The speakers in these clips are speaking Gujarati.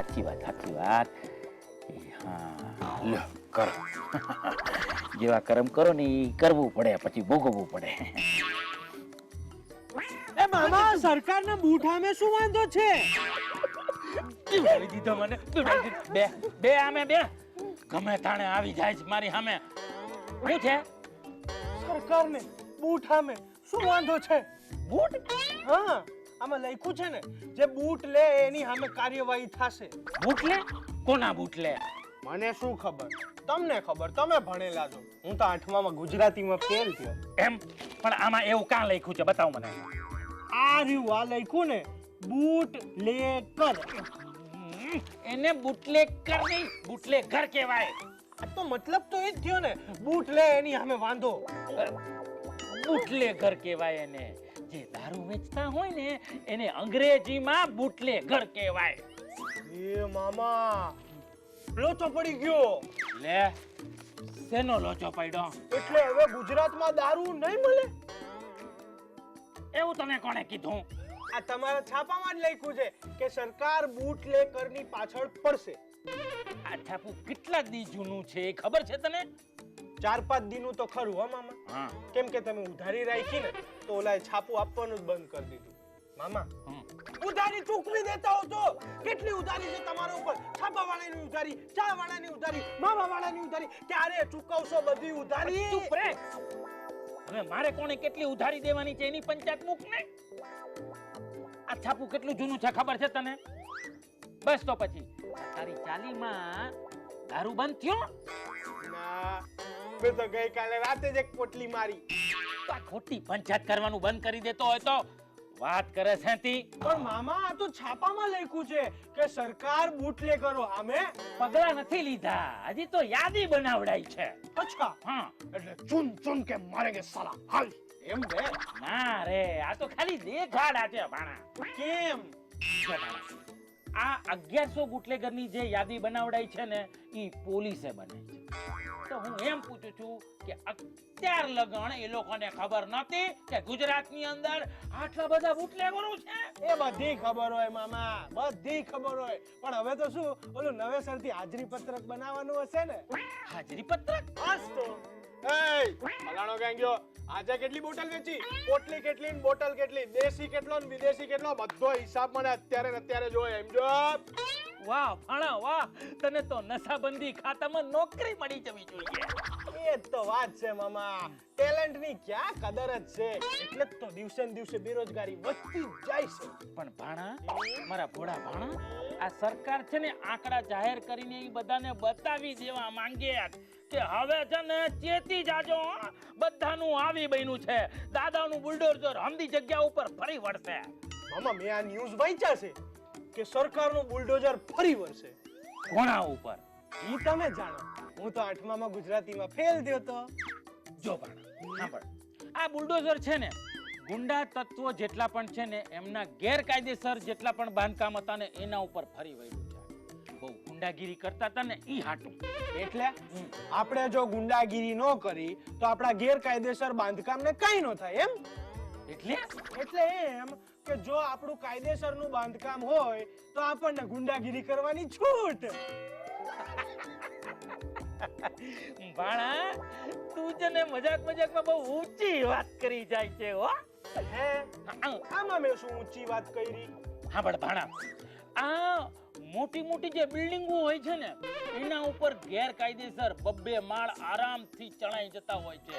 સાચી વાત હા લ્યો કરો જેવા કર્મ કરો ને એ કરવું પડે પછી ભોગવવું પડે એ મામા સરકારના બૂઠામે શું વાંધો છે? પીવડાવી દીધો મને પીવડાવી દીધો બે આમે બે ગમે તાણે આવી જાય છે મારી સામે શું છે સરકારને બૂઠામે શું વાંધો છે? બૂટ હા આમાં લખ્યું છે ને જે બૂટ લે એની સામે કાર્યવાહી થશે. બૂટ લે કોના બૂટ લે મને શું ખબર, તમને ખબર, તમે ભણેલા છો. હું તો 8મામાં ગુજરાતીમાં ફેલ થયો. એમ પણ આમાં એવું કાં લખ્યું છે બતાવો મને આ રહ્યું આ લખ્યું ને બૂટ લે કર. એને બુટલેગર નહીં બુટલેગર કહેવાય. આ તો મતલબ તો એ જ થયો ને બૂટ લે એની સામે વાંધો. બુટલેગર કહેવાય એને. જે દારૂ વેચતા હોય ને એને અંગ્રેજીમાં બુટલેગર કહેવાય. એ મામા લોચો પડી ગયો. લે શેનો લોચો પડ્યો? એટલે હવે ગુજરાતમાં દારૂ નહીં મળે? એવું તને કોણે કીધું? આ તમારા છાપામાં જ લખ્યું છે કે સરકાર બૂટલેકરની પાછળ પડશે. આ છાપું કેટલા દી જૂનું છે એ ખબર છે તને? 4-5 દીનું તો ખરું હો મામા. હા કેમ કે તમે ઉધારી રાખી ને તો ઓલાએ છાપું આપવાનું જ બંધ કરી દીધું. મામા ઉધારી ચૂકવી દેતા હો તો કેટલી ઉધારી છે તમારા ઉપર? છાપાવાળાની ઉધારી, ચા વાળાની ઉધારી, મામા વાળાની ઉધારી. ક્યારે ચૂકવશો બધી ઉધારી? ચૂપ રે. હવે મારે કોને કેટલી ઉધારી દેવાની છે એની પંચાયત મૂક ને. આ છાપું કેટલું જૂનું છે ખબર છે તને? બસ તો પછી તારી ચાલીમાં દારૂ બંધ થયો? ના મેં તો ગઈકાલે રાતે જ એક પોટલી મારી. તો આ ખોટી પંચાયત કરવાનું બંધ કરી દેતો હોય તો વાત કરે છે તી. પણ મામા આ તો છાપામાં લખ્યું છે કે સરકાર બૂટલેકરો સામે પગલા નથી લીધા, હજી તો યાદી બનાવડાઈ છે. અચ્છા હા એટલે ચૂન ચૂન કે મારેંગે સાલા હાલ એમ રે? ના રે આ તો ખાલી દેખાડા છે ભાણા. કેમ? જો ભાણા, આ 1100 બુટલેગરની જે યાદી બનાવડાઈ છે ને ઈ પોલીસે બનાવી છે. તો હું એમ પૂછું છું કે અત્યાર લગણ એ લોકોને ખબર નહોતી કે ગુજરાતની અંદર આટલા બધા બુટલેગરો છે? એ બધી ખબર હોય મામા, બધી ખબર હોય. પણ હવે તો શું ઓલું નવેસરથી હાજરી પત્રક બનાવવાનું હશે ને? હાજરી પત્રક? આજ તો એય ફલાણો ગાંગ્યો આજે કેટલી બોટલ વેચી, પોટલી કેટલી ને બોટલ કેટલી, દેશી કેટલો ને વિદેશી કેટલો, બધો હિસાબ મને અત્યારે ને અત્યારે જોઈએ. એમ જો વાહ ભાણા વાહ, તને તો નશાબંધી ખાતામાં નોકરી મળી જવી જોઈએ. એ જ તો વાત છે મામા, ટેલેન્ટની ક્યાં કદર જ છે. એટલે જ તો દિવસે ને દિવસે બેરોજગારી વધતી જ જાય છે. પણ ભાણા, મારા ભોળા ભાણા, આ સરકાર છે ને આંકડા જાહેર કરીને એ બધાને બતાવી દેવા માંગે કે હવે છે ને ચેતી જાજો, બધાનું આવી બન્યું છે. દાદાનું બુલડોઝર હમદી જગ્યા ઉપર ફરી વળશે. મામા મેં આ ન્યૂઝ વાંચ્યા છે કે સરકારનું બુલડોઝર ફરી વળશે. કોના ઉપર? ઈ તમે જાણો, હું તો 8મામાં ગુજરાતીમાં ફેલ થયો તો. જો ભાણા સાંભળ, આ બુલડોઝર છે ને ગુંડા તત્વો જેટલા પણ છે ને એમના ગેરકાયદેસર જેટલા પણ બાંધકામ હતા ને એના ઉપર ફરી વળ્યું છે. બહુ ગુંડાગીરી કરતા હતા ને ઈ હાટું. એટલે આપણે જો ગુંડાગીરી ન કરી તો આપણા ગેરકાયદેસર બાંધકામને કઈ ન થાય એમ? એટલે એમ કે જો આપણું કાયદેસરનું બાંધકામ હોય તો આપણને ગુંડાગીરી કરવાની છૂટ. ભાણા તું છે ને મજાકમાં બહુ ઊંચી વાત કરી જાય છે હો. હે આમાં મેં શું ઊંચી વાત કરી? હા પણ ભાણા, આ મોટી જે બિલ્ડિંગો હોય છે ને એના ઉપર ગેરકાયદેસર 2 માળ આરામથી ચણાઈ જતા હોય છે,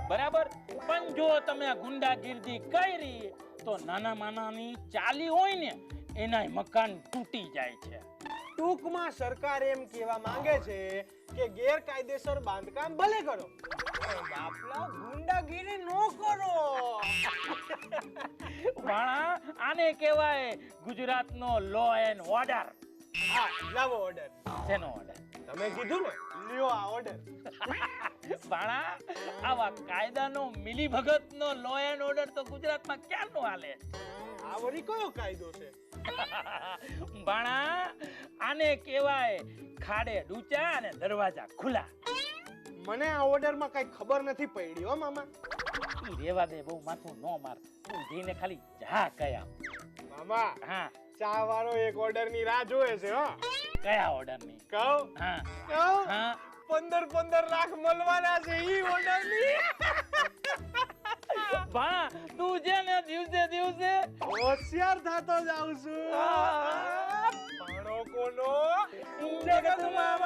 બરાબર? પણ જો તમે ગુંડાગીરી કરી તો નાના માનાની ચાલી હોય ને એના મકાન તૂટી જાય છે. ટૂંકમાં સરકાર એમ કહેવા માંગે છે કે ગેરકાયદેસર બાંધકામ ભલે કરો પણ બાપલા ગુંડાગીરી ન કરો. ભાણા આને કહેવાય ગુજરાતનો લો એન્ડ ઓર્ડર. હા લાવો ઓર્ડર. શેનો ઓર્ડર? તમે કીધું ને લ્યો આ ઓર્ડર. ભાણા આવા કાયદાનો મિલીભગતનો લો એન્ડ ઓર્ડર તો ગુજરાતમાં ક્યારનો હાલે? આ વળી કયો કાયદો છે? ભાણા આને કહેવાય ખાડે ડૂચા અને દરવાજા ખુલ્લા. મને આ ઓર્ડરમાં કઈ ખબર નથી પડી હો મામા. ઈ રેવા દે, બહુ માથું ન માર. તું જઈને ખાલી જા કયા. મામા હા ચા વાળો એક ઓર્ડર ની રાહ જોવે છે હો. કયા ઓર્ડરની? કહું હા કહું હા 15 લાખ મળવાના છે ઈ ઓર્ડર ની. બા તું છે ને દિવસે દિવસે હોશિયાર થતો જાઉં છું. ભાણો કોનો જગત મામા